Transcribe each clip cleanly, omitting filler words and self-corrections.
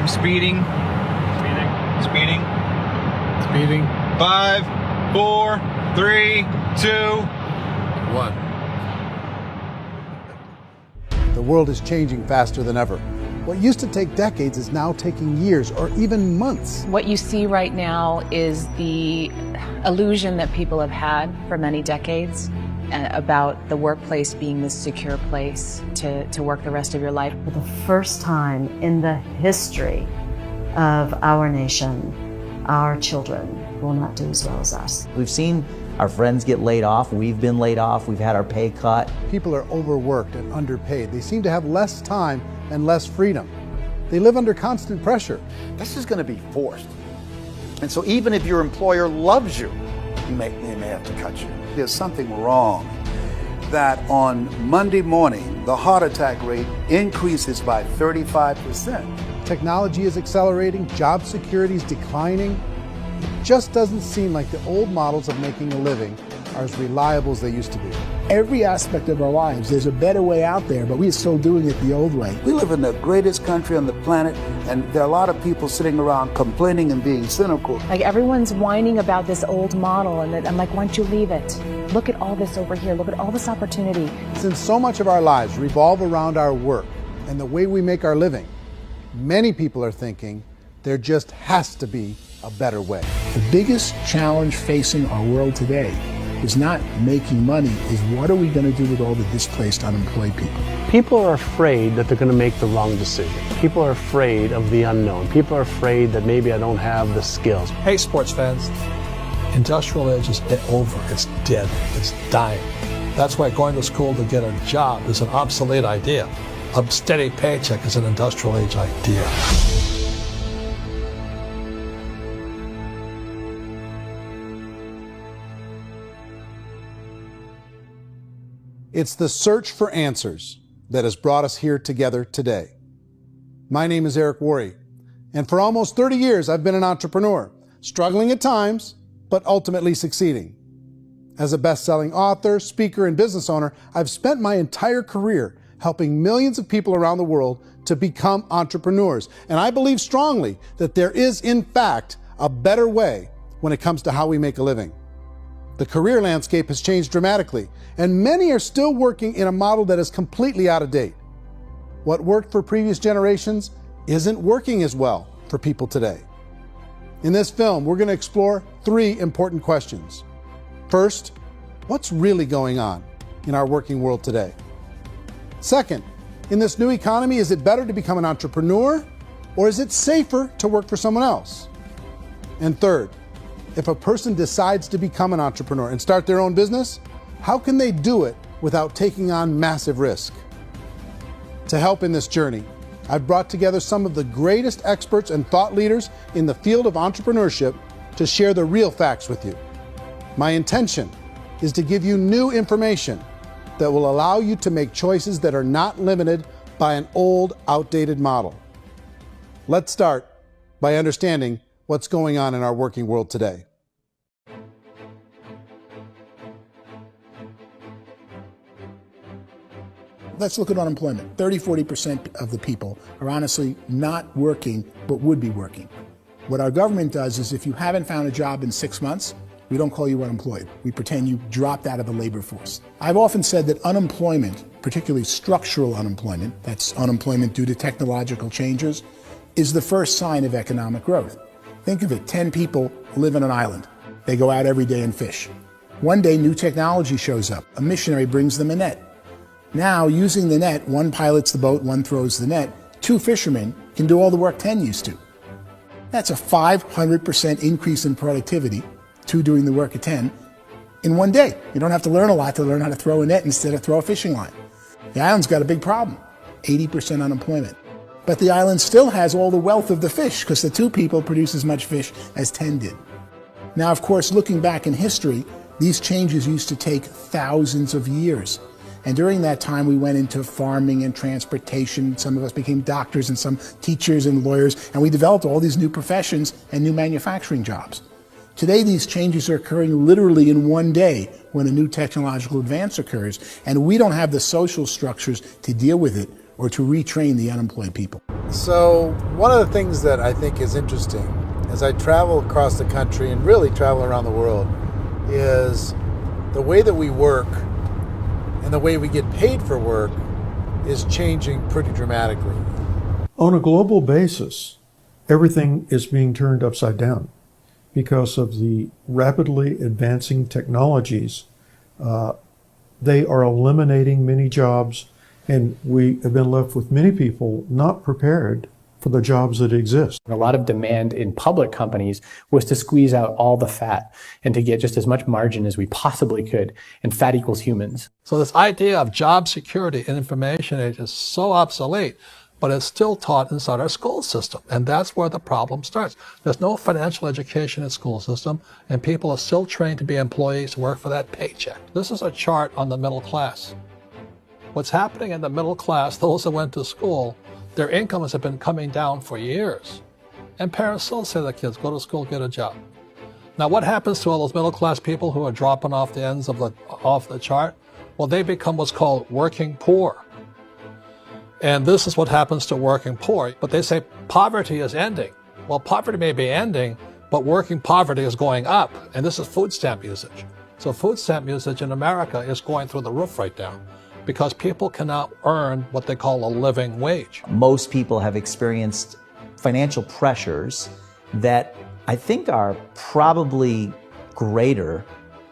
I'm speeding. Speeding. Speeding. 5, 4, 3, 2, 1. The world is changing faster than ever. What used to take decades is now taking years or even months. What you see right now is the illusion that people have had for many decades about the workplace being this secure place to work the rest of your life. For the first time in the history of our nation, our children will not do as well as us. We've seen our friends get laid off. We've been laid off. We've had our pay cut. People are overworked and underpaid. They seem to have less time and less freedom. They live under constant pressure. This is going to be forced. And so even if your employer loves you, they may have to cut you. There's something wrong that on Monday morning, the heart attack rate increases by 35%. Technology is accelerating, job security is declining. It just doesn't seem like the old models of making a living are as reliable as they used to be. Every aspect of our lives, there's a better way out there, but we're still doing it the old way. We live in the greatest country on the planet, and there are a lot of people sitting around complaining and being cynical. Like everyone's whining about this old model, and I'm like, why don't you leave it? Look at all this over here. Look at all this opportunity. Since so much of our lives revolve around our work and the way we make our living, many people are thinking there just has to be a better way. The biggest challenge facing our world today is not making money, is what are we going to do with all the displaced, unemployed people? People are afraid that they're going to make the wrong decision. People are afraid of the unknown. People are afraid that maybe I don't have the skills. Hey, sports fans. Industrial age is over. It's dead. It's dying. That's why going to school to get a job is an obsolete idea. A steady paycheck is an industrial age idea. It's the search for answers that has brought us here together today. My name is Eric Worre, and for almost 30 years I've been an entrepreneur, struggling at times, but ultimately succeeding. As a best-selling author, speaker, and business owner, I've spent my entire career helping millions of people around the world to become entrepreneurs. And I believe strongly that there is, in fact, a better way when it comes to how we make a living. The career landscape has changed dramatically, and many are still working in a model that is completely out of date. What worked for previous generations isn't working as well for people today. In this film, we're going to explore 3 important questions. First, what's really going on in our working world today? Second, in this new economy, is it better to become an entrepreneur, or is it safer to work for someone else? And third, if a person decides to become an entrepreneur and start their own business, how can they do it without taking on massive risk? To help in this journey, I've brought together some of the greatest experts and thought leaders in the field of entrepreneurship to share the real facts with you. My intention is to give you new information that will allow you to make choices that are not limited by an old, outdated model. Let's start by understanding what's going on in our working world today. Let's look at unemployment. 30–40% of the people are honestly not working, but would be working. What our government does is if you haven't found a job in 6 months, we don't call you unemployed. We pretend you dropped out of the labor force. I've often said that unemployment, particularly structural unemployment, that's unemployment due to technological changes, is the first sign of economic growth. Think of it, 10 people live on an island. They go out every day and fish. One day, new technology shows up. A missionary brings them a net. Now, using the net, one pilots the boat, one throws the net. 2 fishermen can do all the work 10 used to. That's a 500% increase in productivity, 2 doing the work of 10, in one day. You don't have to learn a lot to learn how to throw a net instead of throw a fishing line. The island's got a big problem, 80% unemployment. But the island still has all the wealth of the fish because the 2 people produce as much fish as 10 did. Now, of course, looking back in history, these changes used to take thousands of years. And during that time, we went into farming and transportation. Some of us became doctors and some teachers and lawyers, and we developed all these new professions and new manufacturing jobs. Today, these changes are occurring literally in one day when a new technological advance occurs, and we don't have the social structures to deal with it or to retrain the unemployed people. So one of the things that I think is interesting as I travel across the country and really travel around the world is the way that we work and the way we get paid for work is changing pretty dramatically. On a global basis, everything is being turned upside down because of the rapidly advancing technologies. They are eliminating many jobs, and we have been left with many people not prepared for the jobs that exist. A lot of demand in public companies was to squeeze out all the fat and to get just as much margin as we possibly could, and fat equals humans. So this idea of job security in information age is so obsolete, but it's still taught inside our school system. And that's where the problem starts. There's no financial education in the school system, and people are still trained to be employees who work for that paycheck. This is a chart on the middle class. What's happening in the middle class, those that went to school, their incomes have been coming down for years. And parents still say to their kids, go to school, get a job. Now what happens to all those middle class people who are dropping off the ends of the chart? Well, they become what's called working poor. And this is what happens to working poor. But they say poverty is ending. Well, poverty may be ending, but working poverty is going up. And this is food stamp usage. So food stamp usage in America is going through the roof right now because people cannot earn what they call a living wage. Most people have experienced financial pressures that I think are probably greater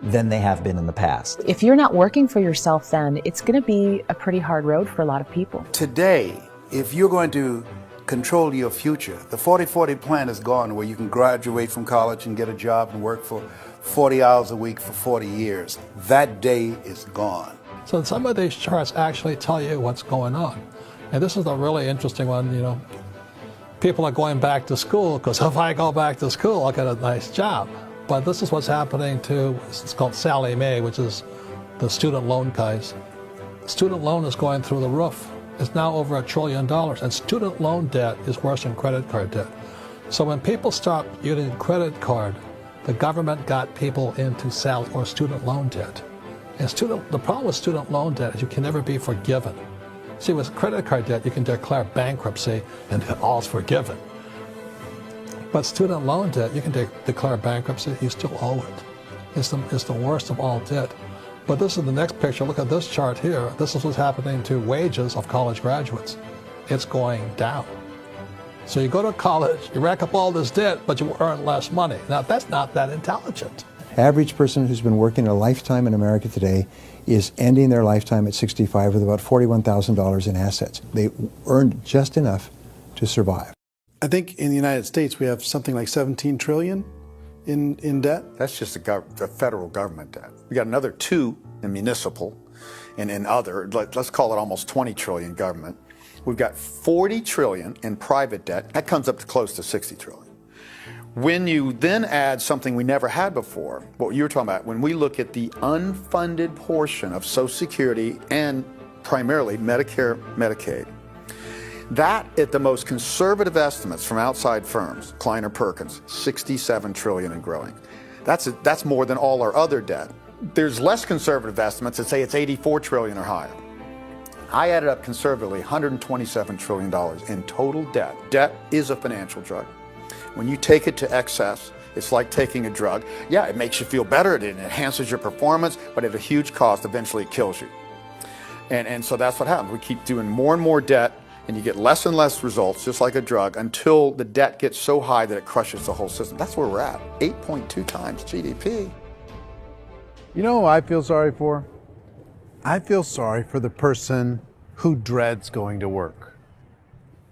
than they have been in the past. If you're not working for yourself, then it's going to be a pretty hard road for a lot of people. Today, if you're going to control your future, the 40-40 plan is gone, where you can graduate from college and get a job and work for 40 hours a week for 40 years. That day is gone. So some of these charts actually tell you what's going on. And this is a really interesting one, you know. People are going back to school because if I go back to school, I'll get a nice job. But this is what's happening to, it's called Sallie Mae, which is the student loan guys. Student loan is going through the roof. It's now over $1 trillion. And student loan debt is worse than credit card debt. So when people stopped using credit card, the government got people into student loan debt. And the problem with student loan debt is you can never be forgiven. See, with credit card debt, you can declare bankruptcy and all's forgiven. But student loan debt, you can declare bankruptcy, you still owe it. It's the worst of all debt. But this is the next picture. Look at this chart here. This is what's happening to wages of college graduates. It's going down. So you go to college, you rack up all this debt, but you earn less money. Now, that's not that intelligent. Average person who's been working a lifetime in America today is ending their lifetime at 65 with about $41,000 in assets. They earned just enough to survive. I think in the United States we have something like 17 trillion in debt. That's just the federal government debt. We got another 2 in municipal and in other, let's call it almost 20 trillion government. We've got 40 trillion in private debt. That comes up to close to 60 trillion. When you then add something we never had before, what you were talking about, when we look at the unfunded portion of Social Security and primarily Medicare, Medicaid, that at the most conservative estimates from outside firms, Kleiner Perkins, 67 trillion and growing. That's more than all our other debt. There's less conservative estimates that say it's 84 trillion or higher. I added up conservatively $127 trillion in total debt. Debt is a financial drug. When you take it to excess, it's like taking a drug. Yeah, it makes you feel better, it enhances your performance, but at a huge cost, eventually it kills you. And so that's what happens. We keep doing more and more debt, and you get less and less results, just like a drug, until the debt gets so high that it crushes the whole system. That's where we're at, 8.2 times GDP. You know who I feel sorry for? I feel sorry for the person who dreads going to work,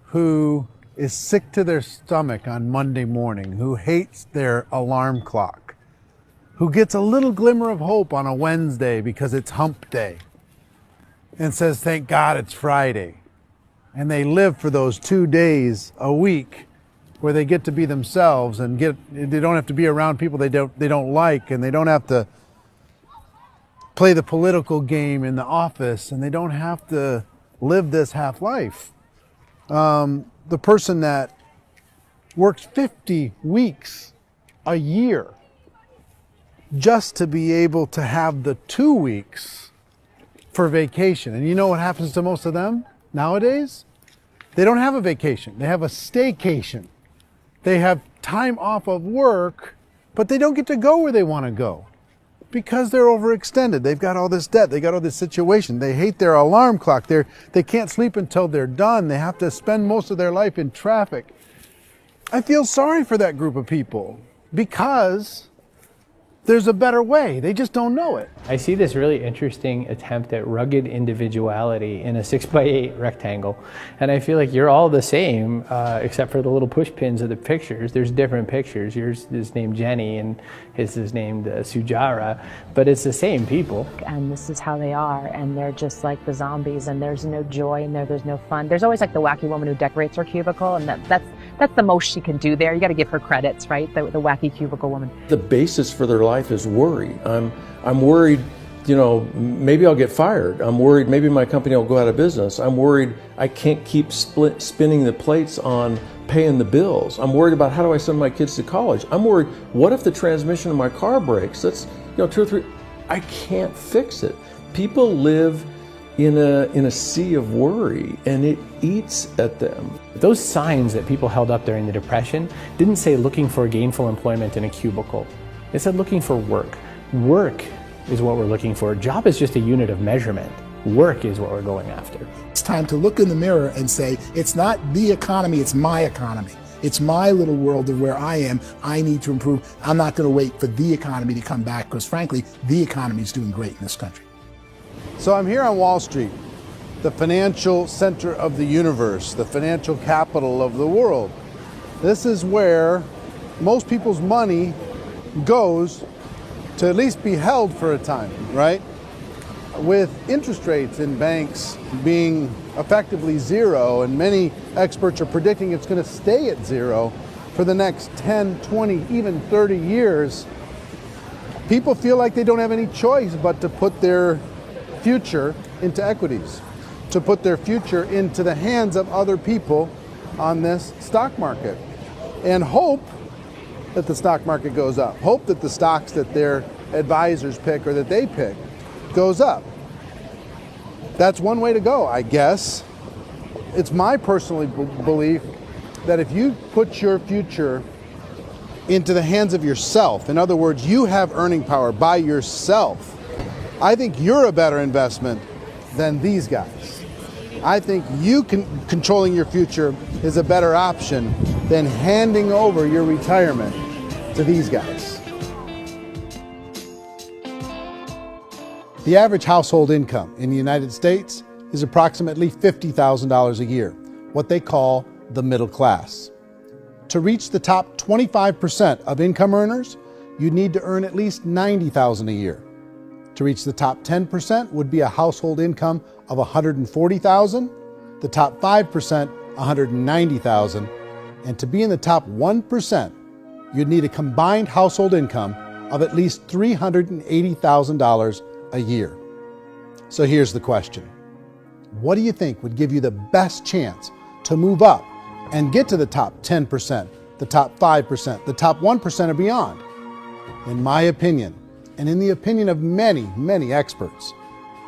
who is sick to their stomach on Monday morning, who hates their alarm clock, who gets a little glimmer of hope on a Wednesday because it's hump day and says, thank God it's Friday. And they live for those 2 days a week where they get to be themselves and they don't have to be around people they don't like, and they don't have to play the political game in the office, and they don't have to live this half life. The person that works 50 weeks a year just to be able to have the 2 weeks for vacation. And you know what happens to most of them nowadays? They don't have a vacation. They have a staycation. They have time off of work, but they don't get to go where they want to go because they're overextended. They've got all this debt. They got all this situation. They hate their alarm clock. They can't sleep until they're done. They have to spend most of their life in traffic. I feel sorry for that group of people because there's a better way. They just don't know it. I see this really interesting attempt at rugged individuality in a 6x8 rectangle. And I feel like you're all the same, except for the little push pins of the pictures. There's different pictures. Yours is named Jenny and his is named Sujara, but it's the same people. And this is how they are, and they're just like the zombies, and there's no joy in there, there's no fun. There's always like the wacky woman who decorates her cubicle, and that's the most she can do there. You got to give her credits, right? The wacky cubicle woman. The basis for their life is worry. I'm worried, you know, maybe I'll get fired. I'm worried maybe my company will go out of business. I'm worried I can't keep spinning the plates on paying the bills. I'm worried about how do I send my kids to college. I'm worried, what if the transmission of my car breaks? That's, you know, 2 or 3, I can't fix it. People live in a sea of worry, and it eats at them. Those signs that people held up during the Depression didn't say looking for gainful employment in a cubicle. It said looking for work. Work is what we're looking for. Job is just a unit of measurement. Work is what we're going after. It's time to look in the mirror and say, it's not the economy, it's my economy. It's my little world of where I am. I need to improve. I'm not going to wait for the economy to come back because, frankly, the economy is doing great in this country. So I'm here on Wall Street, the financial center of the universe, the financial capital of the world. This is where most people's money goes to at least be held for a time, right? With interest rates in banks being effectively zero, and many experts are predicting it's going to stay at zero for the next 10, 20, even 30 years, people feel like they don't have any choice but to put their future into equities, to put their future into the hands of other people on this stock market, and hope that the stock market goes up, hope that the stocks that their advisors pick or that they pick goes up. That's one way to go, I guess. It's my personal belief that if you put your future into the hands of yourself, in other words, you have earning power by yourself, I think you're a better investment than these guys. I think you controlling your future is a better option than handing over your retirement to these guys. The average household income in the United States is approximately $50,000 a year, what they call the middle class. To reach the top 25% of income earners, you'd need to earn at least $90,000 a year. To reach the top 10% would be a household income of $140,000, the top 5%, $190,000, and to be in the top 1%, you'd need a combined household income of at least $380,000 a year. So here's the question. What do you think would give you the best chance to move up and get to the top 10%, the top 5%, the top 1% or beyond? In my opinion, and in the opinion of many, many experts,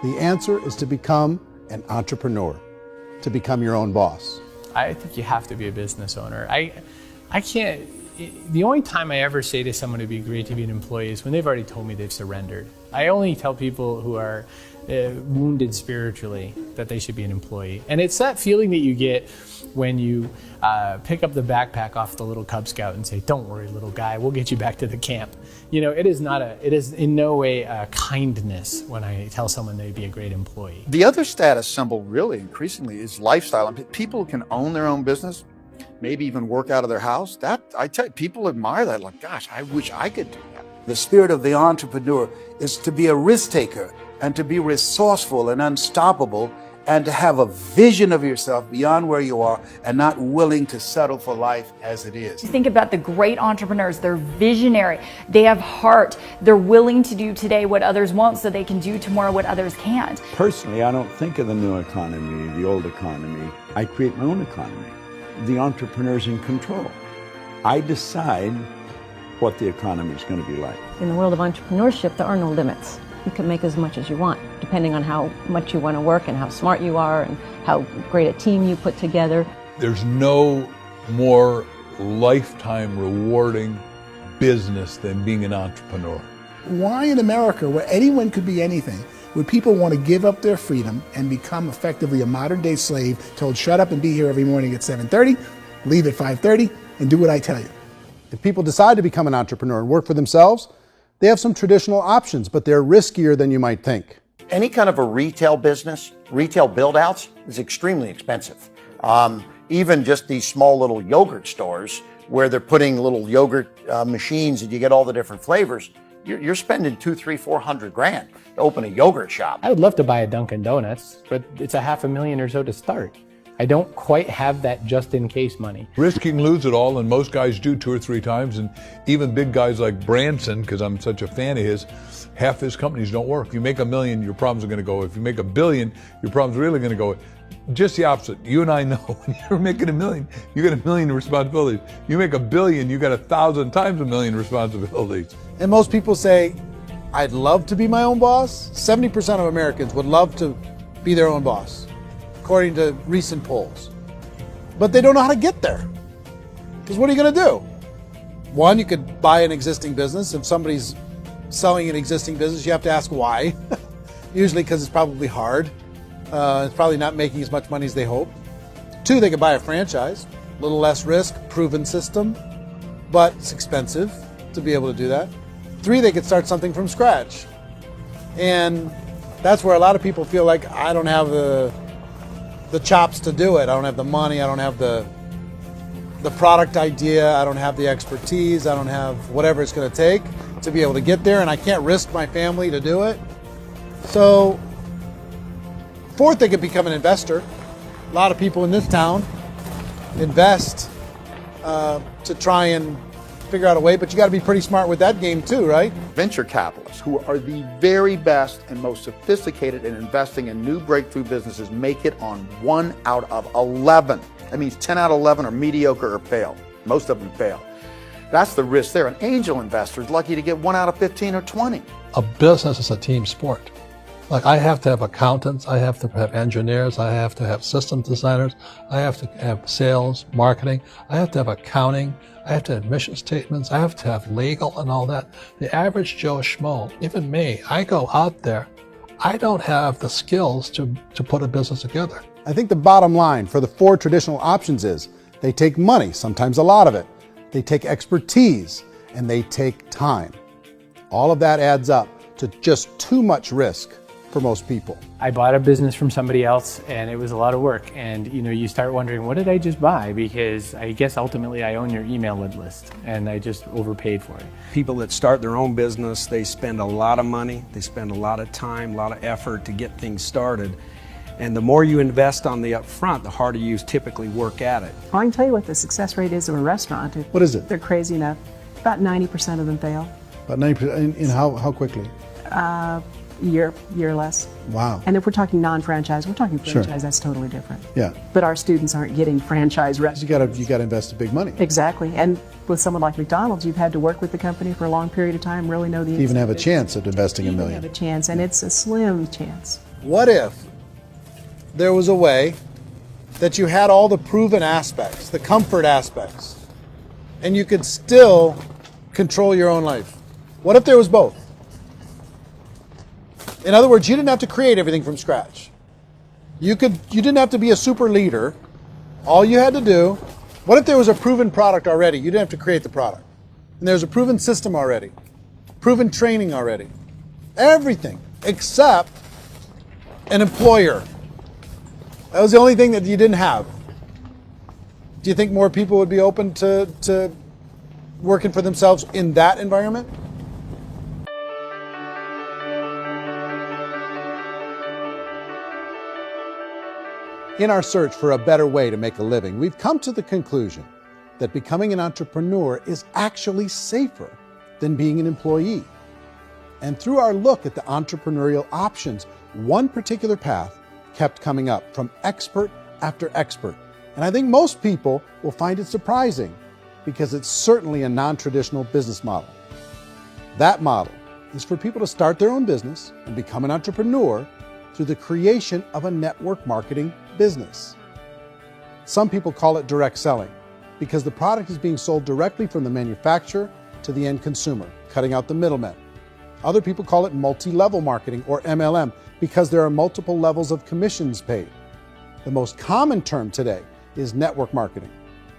the answer is to become an entrepreneur, to become your own boss. I think you have to be a business owner. I can't, the only time I ever say to someone it'd be great to be an employee is when they've already told me they've surrendered. I only tell people who are wounded spiritually that they should be an employee. And it's that feeling that you get when you pick up the backpack off the little Cub Scout and say, "Don't worry, little guy, we'll get you back to the camp." You know, it is in no way a kindness when I tell someone they'd be a great employee. The other status symbol really increasingly is lifestyle. I mean, people can own their own business, maybe even work out of their house. That, I tell you, people admire that. Like, gosh, I wish I could do that. The spirit of the entrepreneur is to be a risk taker and to be resourceful and unstoppable and to have a vision of yourself beyond where you are and not willing to settle for life as it is. Think about the great entrepreneurs. They're visionary. They have heart. They're willing to do today what others won't so they can do tomorrow what others can't. Personally, I don't think of the new economy, the old economy. I create my own economy. The entrepreneur's in control. I decide what the economy is going to be like. In the world of entrepreneurship, there are no limits. You can make as much as you want, depending on how much you want to work and how smart you are and how great a team you put together. There's no more lifetime rewarding business than being an entrepreneur. Why in America, where anyone could be anything, would people want to give up their freedom and become effectively a modern day slave, told shut up and be here every morning at 7:30, leave at 5:30, and do what I tell you? If people decide to become an entrepreneur and work for themselves, they have some traditional options, but they're riskier than you might think. Any kind of a retail business, retail build-outs, is extremely expensive. Even just these small little yogurt stores where they're putting little yogurt machines and you get all the different flavors, you're spending $200,000, $300,000, $400,000 to open a yogurt shop. I would love to buy a Dunkin' Donuts, but it's $500,000 or so to start. I don't quite have that just in case money. Risk you can lose it all, and most guys do 2 or 3 times, and even big guys like Branson, because I'm such a fan of his, half his companies don't work. If you make $1 million, your problems are going to go. If you make $1 billion, your problems are really going to go. Just the opposite. You and I know when you're making $1 million, you got $1 million responsibilities. You make $1 billion, you got 1,000 times $1 million responsibilities. And most people say, I'd love to be my own boss. 70% of Americans would love to be their own boss, according to recent polls. But they don't know how to get there. Because what are you going to do? One, you could buy an existing business. If somebody's selling an existing business, you have to ask why. Usually because it's probably hard. It's probably not making as much money as they hope. 2, they could buy a franchise. A little less risk, proven system, but it's expensive to be able to do that. 3, they could start something from scratch. And that's where a lot of people feel like, I don't have the chops to do it. I don't have the money. I don't have the product idea. I don't have the expertise. I don't have whatever it's going to take to be able to get there, and I can't risk my family to do it. So 4th, they could become an investor. A lot of people in this town invest to try and figure out a way, but you got to be pretty smart with that game too, right? Venture capitalists, who are the very best and most sophisticated in investing in new breakthrough businesses, make it on 1 out of 11. That means 10 out of 11 are mediocre or fail. Most of them fail. That's the risk there. An angel investor is lucky to get 1 out of 15 or 20. A business is a team sport. Like, I have to have accountants, I have to have engineers, I have to have system designers, I have to have sales, marketing, I have to have accounting, I have to have mission statements, I have to have legal and all that. The average Joe Schmo, even me, I go out there, I don't have the skills to put a business together. I think the bottom line for the 4 traditional options is they take money, sometimes a lot of it. They take expertise, and they take time. All of that adds up to just too much risk for most people. I bought a business from somebody else and it was a lot of work. And you start wondering, what did I just buy? Because I guess ultimately I own your email list and I just overpaid for it. People that start their own business, they spend a lot of money, they spend a lot of time, a lot of effort to get things started. And the more you invest on the upfront, the harder you typically work at it. I can tell you what the success rate is of a restaurant. What is it? They're crazy enough. About 90% of them fail. About 90%, in how quickly? Year less. Wow. And if we're talking non-franchise, we're talking franchise, Sure. That's totally different. Yeah. But our students aren't getting franchise restaurants. You got to invest big money. Exactly. And with someone like McDonald's, you've had to work with the company for a long period of time, really know the To even have a chance at investing $1 million. have a chance, and it's a slim chance. What if there was a way that you had all the proven aspects, the comfort aspects, and you could still control your own life? What if there was both? In other words, you didn't have to create everything from scratch. You didn't have to be a super leader. All you had to do, what if there was a proven product already? You didn't have to create the product. And there's a proven system already, proven training already. Everything except an employer. That was the only thing that you didn't have. Do you think more people would be open to working for themselves in that environment? In our search for a better way to make a living, we've come to the conclusion that becoming an entrepreneur is actually safer than being an employee. And through our look at the entrepreneurial options, one particular path kept coming up from expert after expert. And I think most people will find it surprising because it's certainly a non-traditional business model. That model is for people to start their own business and become an entrepreneur through the creation of a network marketing business. Some people call it direct selling because the product is being sold directly from the manufacturer to the end consumer, cutting out the middlemen. Other people call it multi-level marketing, or MLM, because there are multiple levels of commissions paid. The most common term today is network marketing,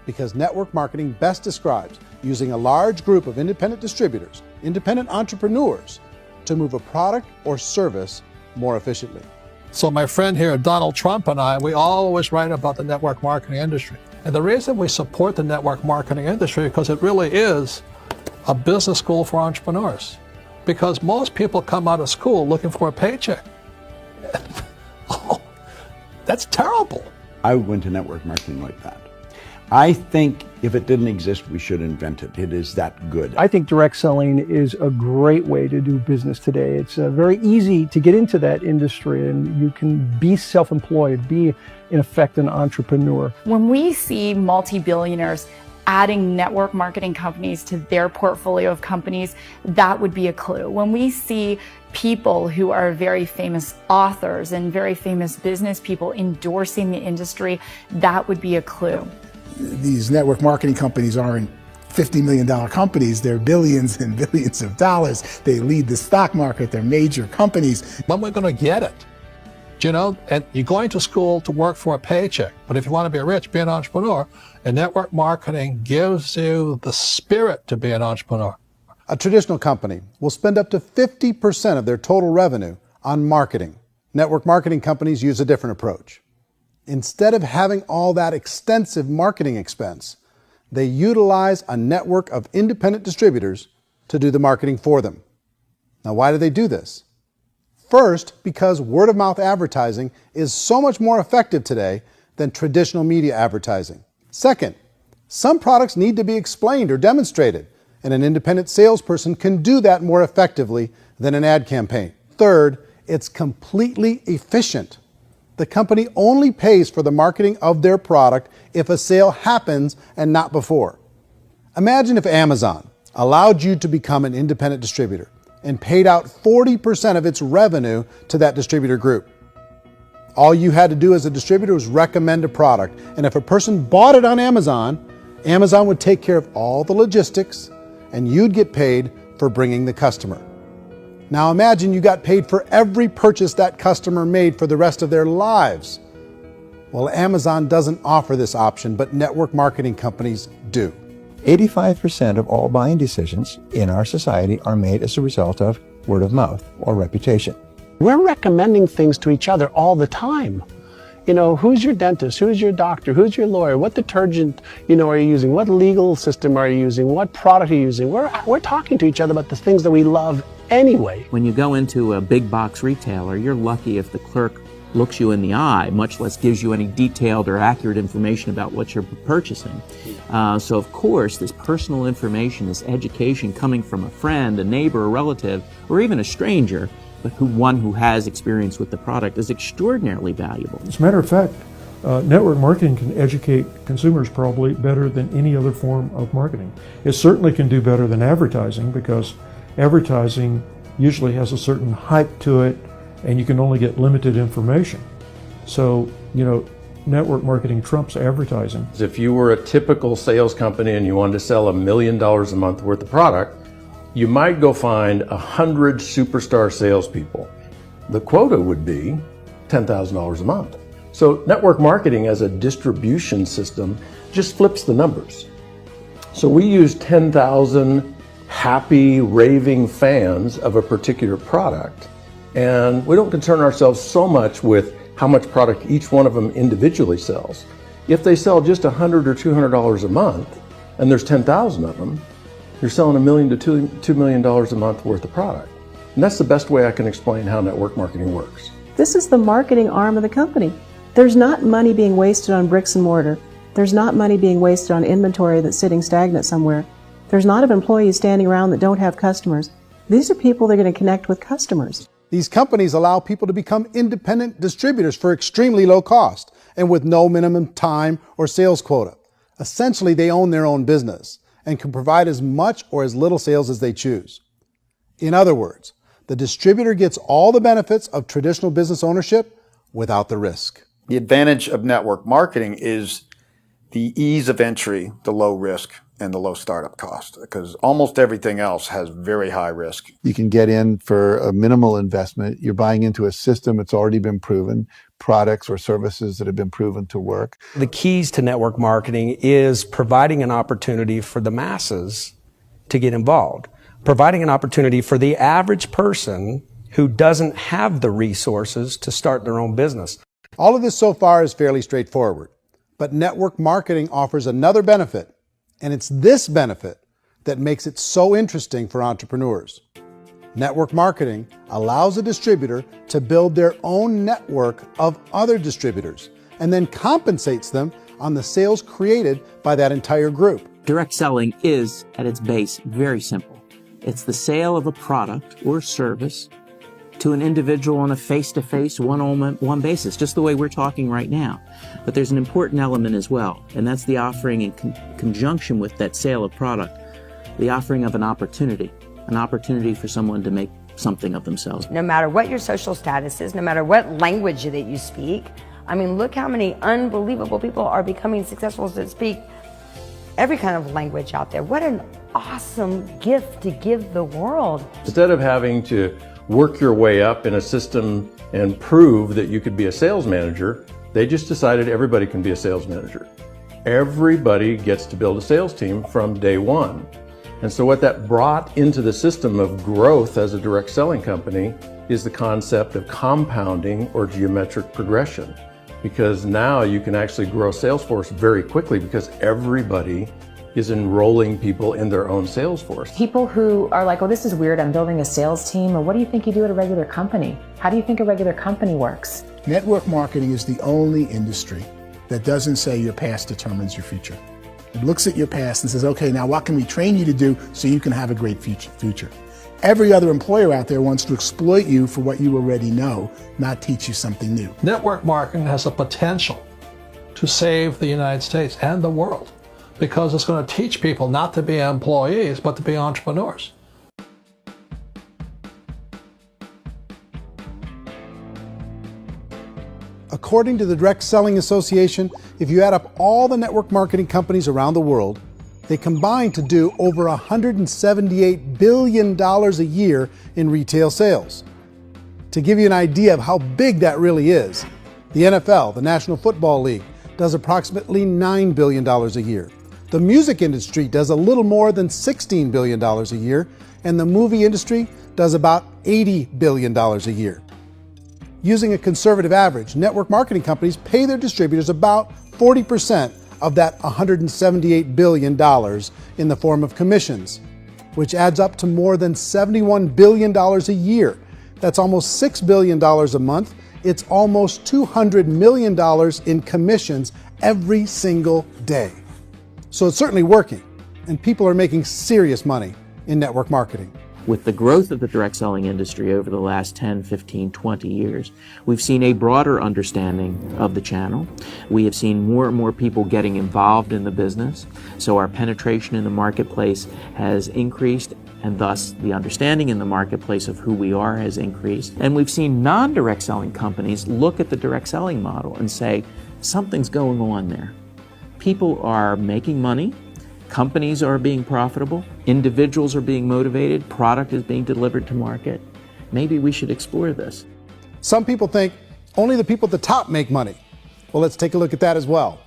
because network marketing best describes using a large group of independent distributors, independent entrepreneurs, to move a product or service more efficiently. So my friend here, Donald Trump, and I, we always write about the network marketing industry. And the reason we support the network marketing industry is because it really is a business school for entrepreneurs. Because most people come out of school looking for a paycheck. Oh, that's terrible. I went to network marketing like that. I think if it didn't exist, we should invent it. It is that good. I think direct selling is a great way to do business today. It's very easy to get into that industry, and you can be self-employed, be in effect an entrepreneur. When we see multi-billionaires adding network marketing companies to their portfolio of companies, that would be a clue. When we see people who are very famous authors and very famous business people endorsing the industry, that would be a clue. These network marketing companies aren't $50 million companies. They're billions and billions of dollars. They lead the stock market. They're major companies. When we're going to get it? You know, and you're going to school to work for a paycheck. But if you want to be rich, be an entrepreneur. And network marketing gives you the spirit to be an entrepreneur. A traditional company will spend up to 50% of their total revenue on marketing. Network marketing companies use a different approach. Instead of having all that extensive marketing expense, they utilize a network of independent distributors to do the marketing for them. Now, why do they do this? First, because word-of-mouth advertising is so much more effective today than traditional media advertising. Second, some products need to be explained or demonstrated, and an independent salesperson can do that more effectively than an ad campaign. Third, it's completely efficient. The company only pays for the marketing of their product if a sale happens and not before. Imagine if Amazon allowed you to become an independent distributor and paid out 40% of its revenue to that distributor group. All you had to do as a distributor was recommend a product, and if a person bought it on Amazon, Amazon would take care of all the logistics, and you'd get paid for bringing the customer. Now imagine you got paid for every purchase that customer made for the rest of their lives. Well, Amazon doesn't offer this option, but network marketing companies do. 85% of all buying decisions in our society are made as a result of word of mouth or reputation. We're recommending things to each other all the time. You know, who's your dentist? Who's your doctor? Who's your lawyer? What detergent, are you using? What legal system are you using? What product are you using? We're talking to each other about the things that we love anyway. When you go into a big box retailer, you're lucky if the clerk looks you in the eye, much less gives you any detailed or accurate information about what you're purchasing. So of course, this personal information, this education coming from a friend, a neighbor, a relative, or even a stranger, but one who has experience with the product is extraordinarily valuable. As a matter of fact, network marketing can educate consumers probably better than any other form of marketing. It certainly can do better than advertising, because advertising usually has a certain hype to it, and you can only get limited information. So, network marketing trumps advertising. If you were a typical sales company and you wanted to sell $1 million a month worth of product, you might go find 100 superstar salespeople. The quota would be $10,000 a month. So network marketing as a distribution system just flips the numbers. So we use 10,000 happy, raving fans of a particular product, and we don't concern ourselves so much with how much product each one of them individually sells. If they sell just $100 or $200 a month, and there's 10,000 of them, you're selling $1 million to $2 million a month worth of product. And that's the best way I can explain how network marketing works. This is the marketing arm of the company. There's not money being wasted on bricks and mortar. There's not money being wasted on inventory that's sitting stagnant somewhere. There's not of employees standing around that don't have customers. These are people that are going to connect with customers. These companies allow people to become independent distributors for extremely low cost and with no minimum time or sales quota. Essentially, they own their own business and can provide as much or as little sales as they choose. In other words, the distributor gets all the benefits of traditional business ownership without the risk. The advantage of network marketing is the ease of entry, the low risk, and the low startup cost, because almost everything else has very high risk. You can get in for a minimal investment. You're buying into a system that's already been proven, products or services that have been proven to work. The keys to network marketing is providing an opportunity for the masses to get involved, providing an opportunity for the average person who doesn't have the resources to start their own business. All of this so far is fairly straightforward, but network marketing offers another benefit, and it's this benefit that makes it so interesting for entrepreneurs. Network marketing allows a distributor to build their own network of other distributors and then compensates them on the sales created by that entire group. Direct selling is, at its base, very simple. It's the sale of a product or service to an individual on a face-to-face, one-on-one basis, just the way we're talking right now. But there's an important element as well, and that's the offering in conjunction with that sale of product, the offering of an opportunity for someone to make something of themselves. No matter what your social status is, no matter what language that you speak, I mean, look how many unbelievable people are becoming successful that speak every kind of language out there. What an awesome gift to give the world. Instead of having to work your way up in a system and prove that you could be a sales manager, they just decided everybody can be a sales manager. Everybody gets to build a sales team from day one. And so what that brought into the system of growth as a direct selling company is the concept of compounding or geometric progression. Because now you can actually grow sales force very quickly because everybody is enrolling people in their own sales force. People who are like, oh, this is weird, I'm building a sales team, or what do you think you do at a regular company? How do you think a regular company works? Network marketing is the only industry that doesn't say your past determines your future. It looks at your past and says, okay, now what can we train you to do so you can have a great future? Every other employer out there wants to exploit you for what you already know, not teach you something new. Network marketing has the potential to save the United States and the world because it's going to teach people not to be employees, but to be entrepreneurs. According to the Direct Selling Association, if you add up all the network marketing companies around the world, they combine to do over $178 billion a year in retail sales. To give you an idea of how big that really is, the NFL, the National Football League, does approximately $9 billion a year. The music industry does a little more than $16 billion a year, and the movie industry does about $80 billion a year. Using a conservative average, network marketing companies pay their distributors about 40% of that $178 billion in the form of commissions, which adds up to more than $71 billion a year. That's almost $6 billion a month. It's almost $200 million in commissions every single day. So it's certainly working, and people are making serious money in network marketing. With the growth of the direct selling industry over the last 10, 15, 20 years, we've seen a broader understanding of the channel. We have seen more and more people getting involved in the business, so our penetration in the marketplace has increased, and thus the understanding in the marketplace of who we are has increased. And we've seen non-direct selling companies look at the direct selling model and say, something's going on there. People are making money, companies are being profitable, individuals are being motivated, product is being delivered to market. Maybe we should explore this. Some people think only the people at the top make money. Well, let's take a look at that as well.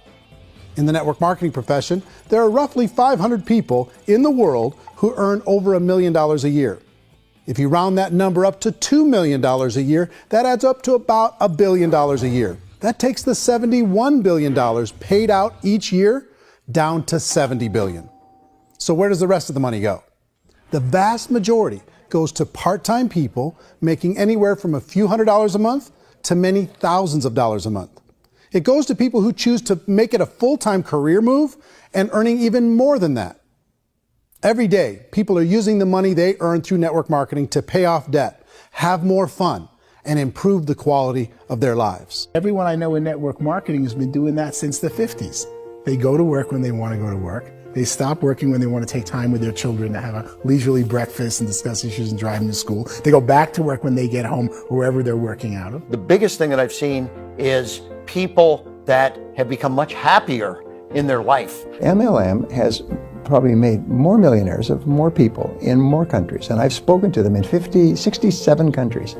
In the network marketing profession, there are roughly 500 people in the world who earn over $1 million a year. If you round that number up to $2 million a year, that adds up to about $1 billion a year. That takes the $71 billion paid out each year down to $70 billion. So where does the rest of the money go? The vast majority goes to part-time people making anywhere from a few $100s a month to many thousands of dollars a month. It goes to people who choose to make it a full-time career move and earning even more than that. Every day, people are using the money they earn through network marketing to pay off debt, have more fun, and improve the quality of their lives. Everyone I know in network marketing has been doing that since the 50s. They go to work when they want to go to work. They stop working when they want to take time with their children to have a leisurely breakfast and discuss issues and drive them to school. They go back to work when they get home, wherever they're working out of. The biggest thing that I've seen is people that have become much happier in their life. MLM has probably made more millionaires of more people in more countries, and I've spoken to them in 67 countries,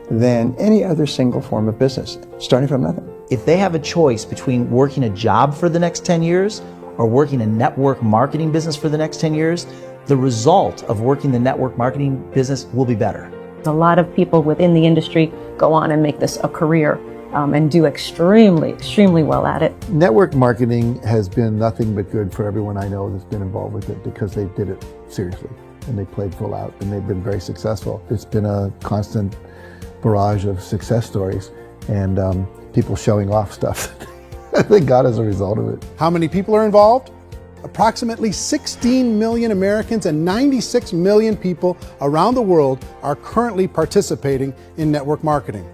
than any other single form of business, starting from nothing. If they have a choice between working a job for the next 10 years or working a network marketing business for the next 10 years, the result of working the network marketing business will be better. A lot of people within the industry go on and make this a career and do extremely well at it. Network marketing has been nothing but good for everyone I know that's been involved with it because they did it seriously and they played full out and they've been very successful. It's been a constant barrage of success stories and people showing off stuff that they got as a result of it. How many people are involved? Approximately 16 million Americans and 96 million people around the world are currently participating in network marketing.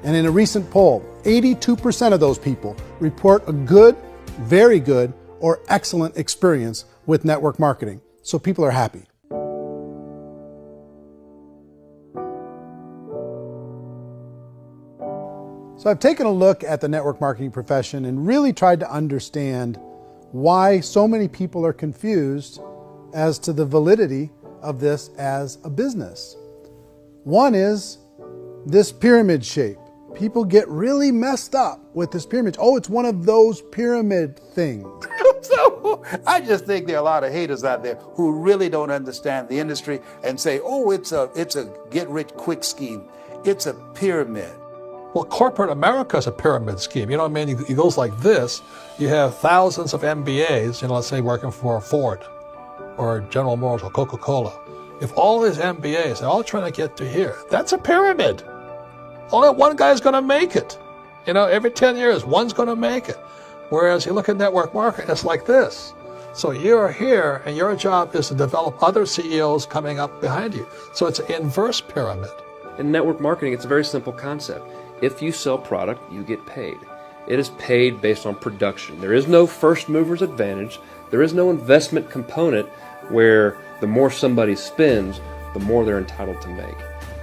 And in a recent poll, 82% of those people report a good, very good, or excellent experience with network marketing. So people are happy. So I've taken a look at the network marketing profession and really tried to understand why so many people are confused as to the validity of this as a business. One is this pyramid shape. People get really messed up with this pyramid. Oh, it's one of those pyramid things. So I just think there are a lot of haters out there who really don't understand the industry and say, oh, it's a get-rich-quick scheme. It's a pyramid. Well, corporate America is a pyramid scheme. You know what I mean? It goes like this. You have thousands of MBAs, let's say working for Ford or General Motors or Coca-Cola. If all these MBAs are all trying to get to here, that's a pyramid. Only one guy's going to make it. Every 10 years, one's going to make it. Whereas you look at network marketing, it's like this. So you're here, and your job is to develop other CEOs coming up behind you. So it's an inverse pyramid. In network marketing, it's a very simple concept. If you sell product, you get paid. It is paid based on production. There is no first mover's advantage. There is no investment component where the more somebody spends, the more they're entitled to make.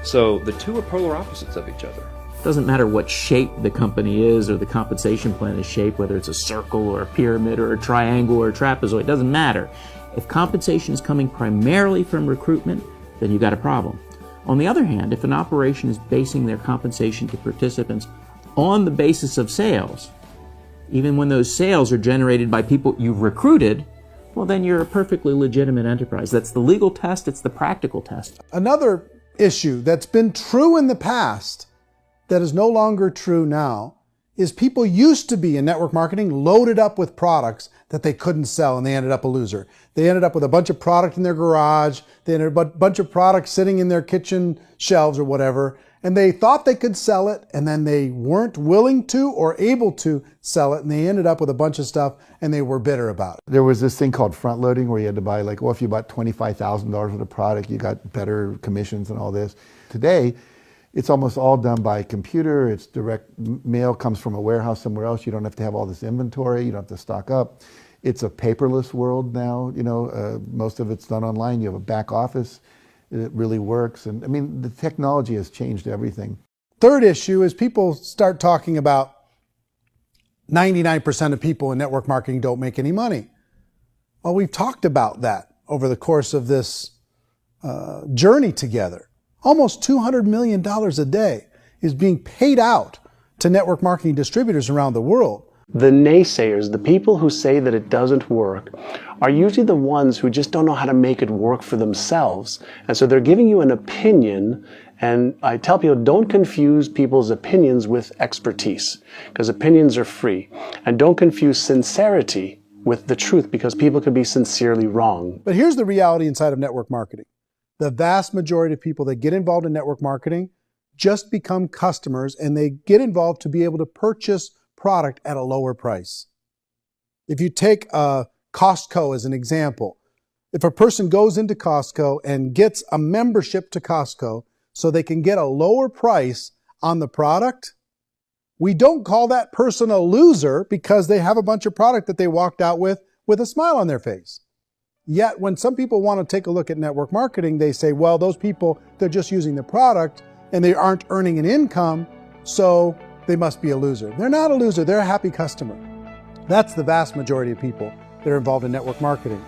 So the two are polar opposites of each other. It doesn't matter what shape the company is or the compensation plan is shaped, whether it's a circle or a pyramid or a triangle or a trapezoid, it doesn't matter. If compensation is coming primarily from recruitment, then you've got a problem. On the other hand, if an operation is basing their compensation to participants on the basis of sales, even when those sales are generated by people you've recruited, well, then you're a perfectly legitimate enterprise. That's the legal test, it's the practical test. Another issue that's been true in the past that is no longer true now is people used to be in network marketing loaded up with products that they couldn't sell and they ended up a loser. They ended up with a bunch of product in their garage, they ended up with a bunch of products sitting in their kitchen shelves or whatever, and they thought they could sell it and then they weren't willing to or able to sell it and they ended up with a bunch of stuff and they were bitter about it. There was this thing called front loading where you had to buy if you bought $25,000 worth of product, you got better commissions and all this. Today, it's almost all done by computer. It's direct mail comes from a warehouse somewhere else. You don't have to have all this inventory. You don't have to stock up. It's a paperless world now. Most of it's done online. You have a back office. It really works. And the technology has changed everything. Third issue is people start talking about 99% of people in network marketing don't make any money. Well, we've talked about that over the course of this journey together. Almost $200 million a day is being paid out to network marketing distributors around the world. The naysayers, the people who say that it doesn't work, are usually the ones who just don't know how to make it work for themselves. And so they're giving you an opinion, and I tell people, don't confuse people's opinions with expertise, because opinions are free. And don't confuse sincerity with the truth, because people can be sincerely wrong. But here's the reality inside of network marketing. The vast majority of people that get involved in network marketing just become customers and they get involved to be able to purchase product at a lower price. If you take Costco as an example, if a person goes into Costco and gets a membership to Costco so they can get a lower price on the product, we don't call that person a loser because they have a bunch of product that they walked out with a smile on their face. Yet when some people want to take a look at network marketing, they say, well, those people, they're just using the product and they aren't earning an income, so they must be a loser. They're not a loser, they're a happy customer. That's the vast majority of people that are involved in network marketing.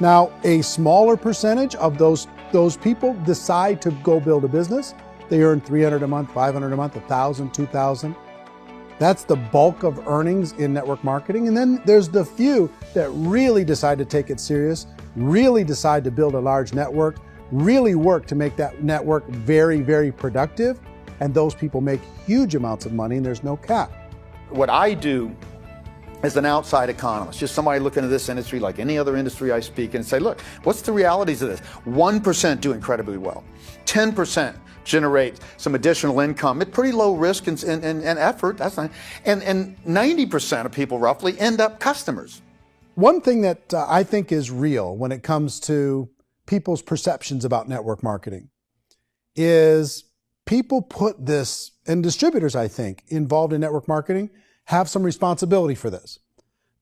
Now, a smaller percentage of those people decide to go build a business. They earn $300 a month, $500 a month, $1,000, $2,000. That's the bulk of earnings in network marketing. And then there's the few that really decide to take it serious, really decide to build a large network, really work to make that network very, very productive. And those people make huge amounts of money and there's no cap. What I do as an outside economist, just somebody looking at this industry like any other industry I speak and say, look, what's the realities of this? 1% do incredibly well. 10% generate some additional income at pretty low risk and effort. That's not, and 90% of people roughly end up customers. One thing that I think is real when it comes to people's perceptions about network marketing is people put this, and distributors, I think, involved in network marketing have some responsibility for this.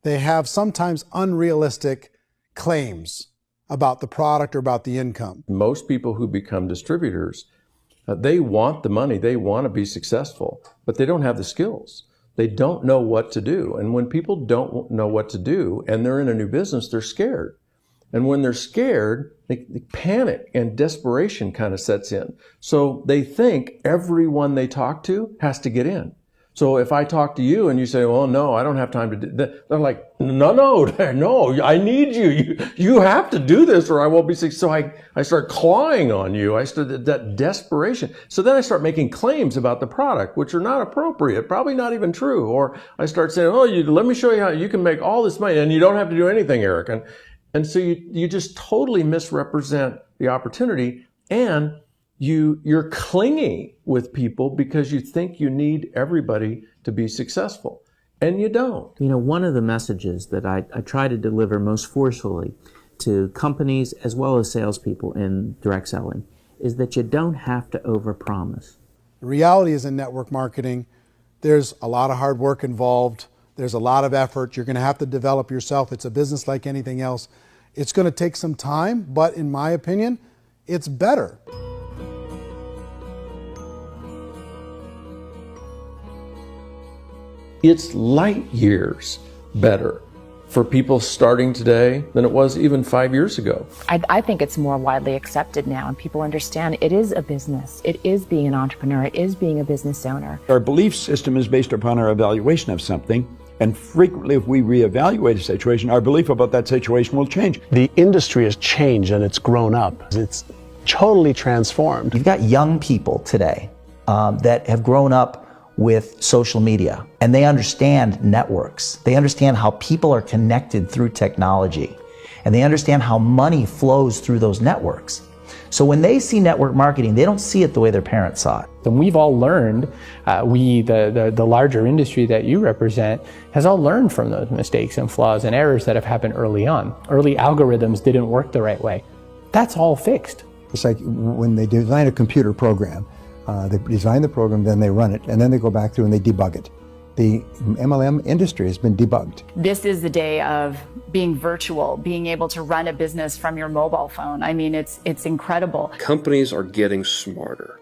They have sometimes unrealistic claims about the product or about the income. Most people who become distributors, they want the money, they want to be successful, but they don't have the skills. They don't know what to do. And when people don't know what to do and they're in a new business, they're scared. And when they're scared, they panic and desperation kind of sets in. So they think everyone they talk to has to get in. So if I talk to you and you say, well, no, I don't have time to do that, they're like, no, I need you. You have to do this or I won't be successful. So I start clawing on you. I start that desperation. So then I start making claims about the product, which are not appropriate, probably not even true. Or I start saying, oh, let me show you how you can make all this money and you don't have to do anything, Eric. And so you just totally misrepresent the opportunity, and you're clingy with people because you think you need everybody to be successful, and you don't. You know, one of the messages that I try to deliver most forcefully to companies as well as salespeople in direct selling is that you don't have to overpromise. The reality is in network marketing, there's a lot of hard work involved. There's a lot of effort. You're going to have to develop yourself. It's a business like anything else. It's going to take some time, but in my opinion, it's better. It's light years better for people starting today than it was even 5 years ago. I think it's more widely accepted now, and people understand it is a business. It is being an entrepreneur. It is being a business owner. Our belief system is based upon our evaluation of something. And frequently, if we reevaluate a situation, our belief about that situation will change. The industry has changed and it's grown up. It's totally transformed. You've got young people today that have grown up with social media, and they understand networks. They understand how people are connected through technology, and they understand how money flows through those networks. So when they see network marketing, they don't see it the way their parents saw it. And we've all learned, the larger industry that you represent, has all learned from those mistakes and flaws and errors that have happened early on. Early algorithms didn't work the right way. That's all fixed. It's like when they design a computer program, they design the program, then they run it, and then they go back through and they debug it. The MLM industry has been debugged. This is the day of being virtual, being able to run a business from your mobile phone. I mean, it's incredible. Companies are getting smarter.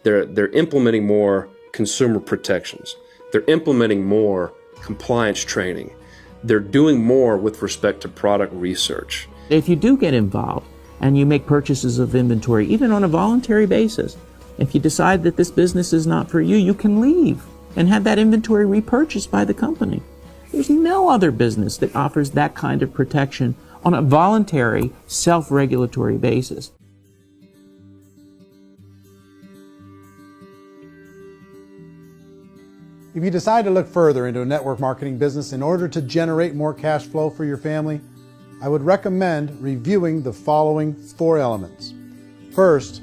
They're implementing more consumer protections. They're implementing more compliance training. They're doing more with respect to product research. If you do get involved and you make purchases of inventory, even on a voluntary basis, if you decide that this business is not for you, you can leave and have that inventory repurchased by the company. There's no other business that offers that kind of protection on a voluntary, self-regulatory basis. If you decide to look further into a network marketing business in order to generate more cash flow for your family, I would recommend reviewing the following 4 elements. First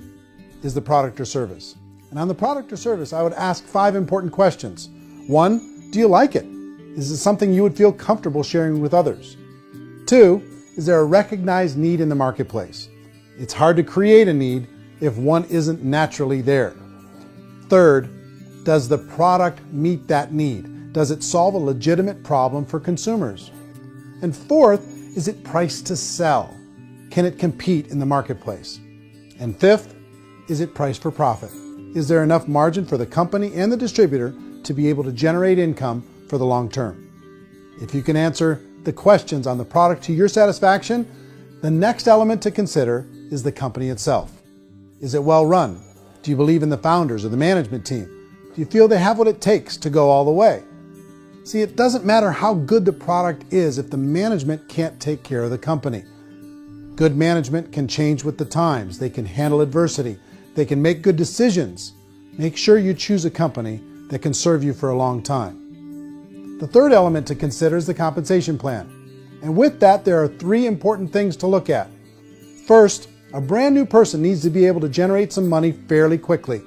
is the product or service. And on the product or service, I would ask 5 important questions. 1, do you like it? Is it something you would feel comfortable sharing with others? 2, is there a recognized need in the marketplace? It's hard to create a need if one isn't naturally there. 3rd, does the product meet that need? Does it solve a legitimate problem for consumers? And 4th, is it priced to sell? Can it compete in the marketplace? And 5th, is it priced for profit? Is there enough margin for the company and the distributor to be able to generate income for the long term? If you can answer the questions on the product to your satisfaction, the next element to consider is the company itself. Is it well run? Do you believe in the founders or the management team? Do you feel they have what it takes to go all the way? See, it doesn't matter how good the product is if the management can't take care of the company. Good management can change with the times. They can handle adversity. They can make good decisions. Make sure you choose a company that can serve you for a long time. The third element to consider is the compensation plan. And with that, there are 3 important things to look at. First, a brand new person needs to be able to generate some money fairly quickly.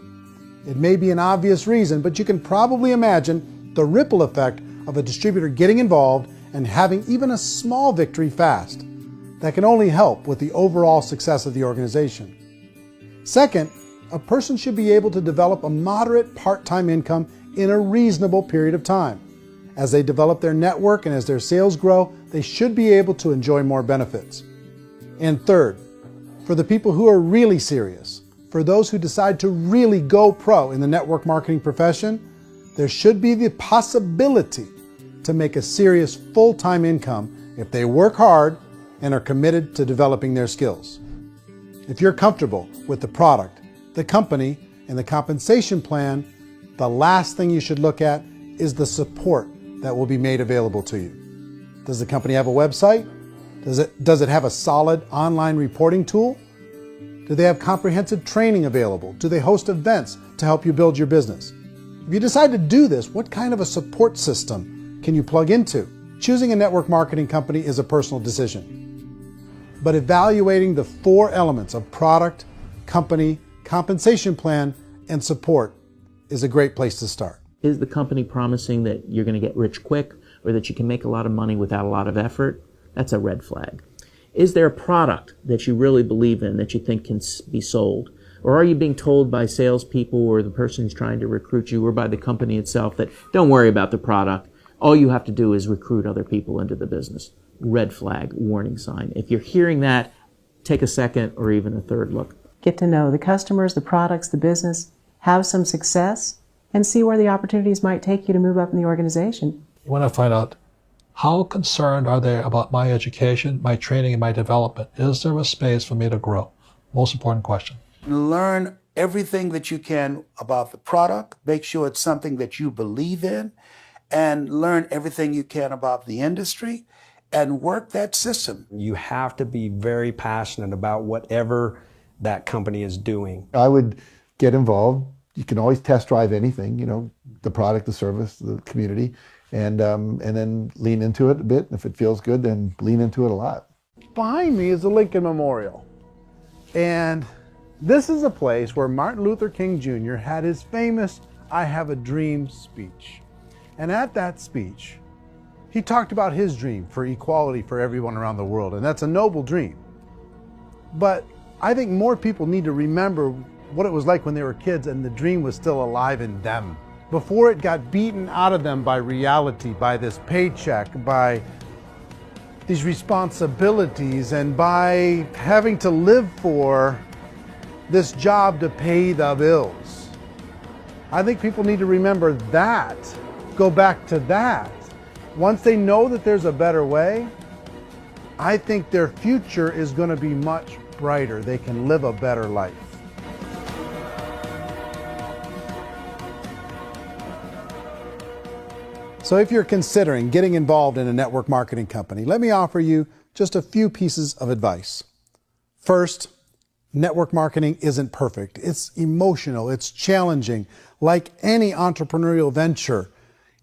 It may be an obvious reason, but you can probably imagine the ripple effect of a distributor getting involved and having even a small victory fast. That can only help with the overall success of the organization. Second, a person should be able to develop a moderate part-time income in a reasonable period of time. As they develop their network and as their sales grow, they should be able to enjoy more benefits. And third, for the people who are really serious, for those who decide to really go pro in the network marketing profession, there should be the possibility to make a serious full-time income if they work hard and are committed to developing their skills. If you're comfortable with the product, the company, and the compensation plan, the last thing you should look at is the support that will be made available to you. Does the company have a website? Does it have a solid online reporting tool? Do they have comprehensive training available? Do they host events to help you build your business? If you decide to do this, what kind of a support system can you plug into? Choosing a network marketing company is a personal decision. But evaluating the 4 elements of product, company, compensation plan, and support is a great place to start. Is the company promising that you're going to get rich quick or that you can make a lot of money without a lot of effort? That's a red flag. Is there a product that you really believe in that you think can be sold? Or are you being told by salespeople or the person who's trying to recruit you or by the company itself that don't worry about the product, all you have to do is recruit other people into the business? Red flag, warning sign. If you're hearing that, take a second or even a third look. Get to know the customers, the products, the business, have some success, and see where the opportunities might take you to move up in the organization. You want to find out how concerned are they about my education, my training, and my development? Is there a space for me to grow? Most important question. Learn everything that you can about the product. Make sure it's something that you believe in, and learn everything you can about the industry and work that system. You have to be very passionate about whatever that company is doing. I would get involved. You can always test drive anything, the product, the service, the community, and then lean into it a bit. If it feels good, then lean into it a lot. Behind me is the Lincoln Memorial. And this is a place where Martin Luther King Jr. had his famous "I Have a Dream" speech. And at that speech, he talked about his dream for equality for everyone around the world, and that's a noble dream. But I think more people need to remember what it was like when they were kids and the dream was still alive in them. Before it got beaten out of them by reality, by this paycheck, by these responsibilities, and by having to live for this job to pay the bills. I think people need to remember that, go back to that. Once they know that there's a better way, I think their future is going to be much brighter. They can live a better life. So if you're considering getting involved in a network marketing company, let me offer you just a few pieces of advice. First, network marketing isn't perfect. It's emotional, it's challenging. Like any entrepreneurial venture,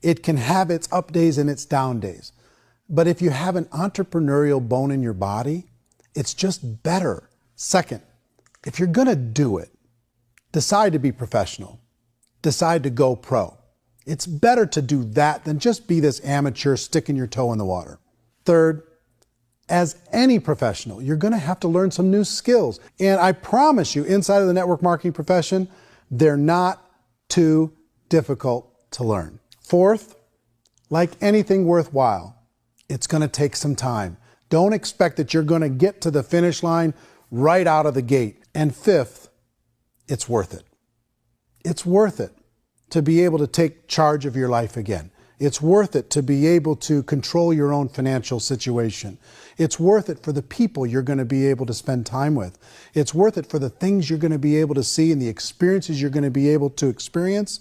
it can have its up days and its down days. But if you have an entrepreneurial bone in your body, it's just better. Second, if you're gonna do it, decide to be professional. Decide to go pro. It's better to do that than just be this amateur sticking your toe in the water. Third, as any professional, you're gonna have to learn some new skills. And I promise you, inside of the network marketing profession, they're not too difficult to learn. Fourth, like anything worthwhile, it's gonna take some time. Don't expect that you're gonna get to the finish line right out of the gate. And fifth, it's worth it. It's worth it to be able to take charge of your life again. It's worth it to be able to control your own financial situation. It's worth it for the people you're going to be able to spend time with. It's worth it for the things you're going to be able to see and the experiences you're going to be able to experience.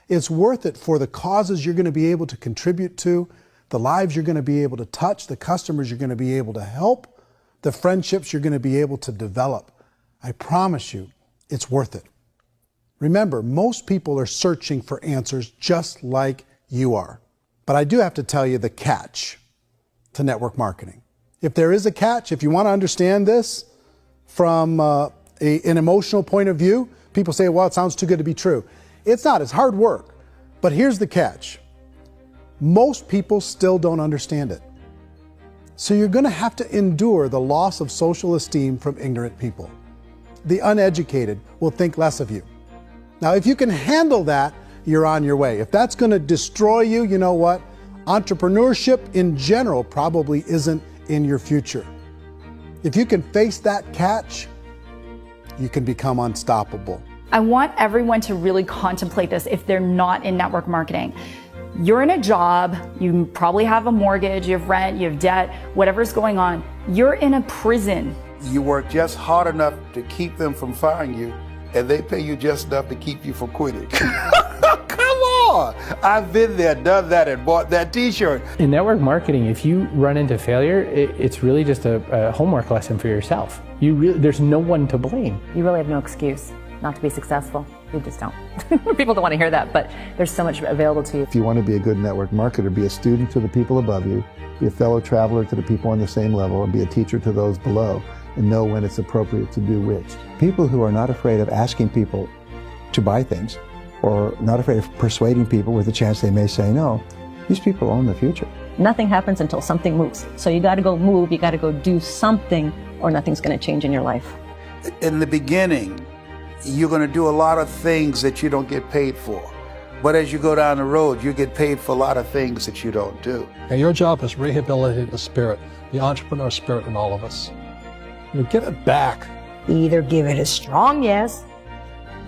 It's worth it for the causes you're going to be able to contribute to, the lives you're going to be able to touch, the customers you're going to be able to help, the friendships you're going to be able to develop. I promise you, it's worth it. Remember, most people are searching for answers just like you are. But I do have to tell you the catch to network marketing. If there is a catch, if you want to understand this from an emotional point of view, people say, well, it sounds too good to be true. It's not, it's hard work. But here's the catch. Most people still don't understand it. So you're going to have to endure the loss of social esteem from ignorant people. The uneducated will think less of you. Now, if you can handle that, you're on your way. If that's going to destroy you, you know what? Entrepreneurship in general probably isn't in your future. If you can face that catch, you can become unstoppable. I want everyone to really contemplate this if they're not in network marketing. You're in a job, you probably have a mortgage, you have rent, you have debt, whatever's going on. You're in a prison. You work just hard enough to keep them from firing you, and they pay you just enough to keep you from quitting. Come on! I've been there, done that, and bought that t-shirt. In network marketing, if you run into failure, it's really just a homework lesson for yourself. There's no one to blame. You really have no excuse not to be successful. You just don't. People don't want to hear that, but there's so much available to you. If you want to be a good network marketer, be a student to the people above you, be a fellow traveler to the people on the same level, and be a teacher to those below, and know when it's appropriate to do which. People who are not afraid of asking people to buy things, or not afraid of persuading people with a chance they may say no, these people own the future. Nothing happens until something moves. So you got to go move, you got to go do something, or nothing's going to change in your life. In the beginning, you're going to do a lot of things that you don't get paid for. But as you go down the road, you get paid for a lot of things that you don't do. And your job is rehabilitate the spirit, the entrepreneur spirit in all of us. You get it back. Either give it a strong yes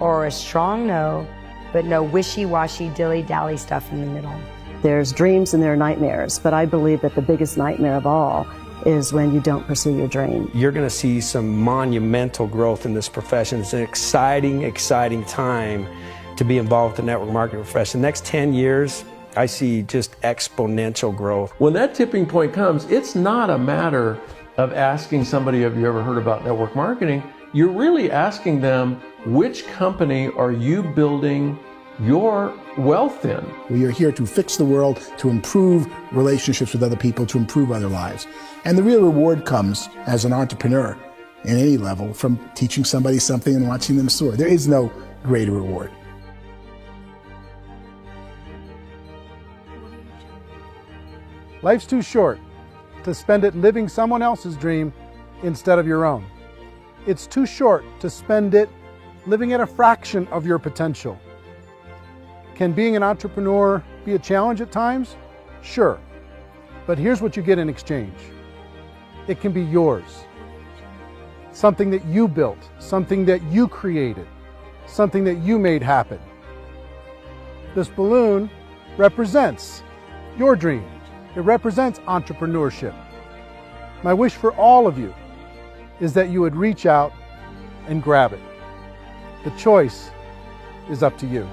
or a strong no, but no wishy-washy, dilly-dally stuff in the middle. There's dreams and there are nightmares, but I believe that the biggest nightmare of all is when you don't pursue your dream. You're going to see some monumental growth in this profession. It's an exciting, exciting time to be involved with the network marketing profession. The next 10 years, I see just exponential growth. When that tipping point comes, it's not a matter of asking somebody, have you ever heard about network marketing? You're really asking them, which company are you building your wealth in? We are here to fix the world, to improve relationships with other people, to improve other lives. And the real reward comes as an entrepreneur in any level from teaching somebody something and watching them soar. There is no greater reward. Life's too short to spend it living someone else's dream instead of your own. It's too short to spend it living at a fraction of your potential. Can being an entrepreneur be a challenge at times? Sure. But here's what you get in exchange. It can be yours. Something that you built, something that you created, something that you made happen. This balloon represents your dream. It represents entrepreneurship. My wish for all of you is that you would reach out and grab it. The choice is up to you.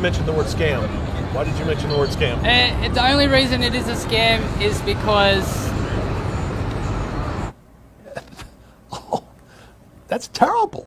mention the word scam? Why did you mention the word scam? The only reason it is a scam is because... That's terrible.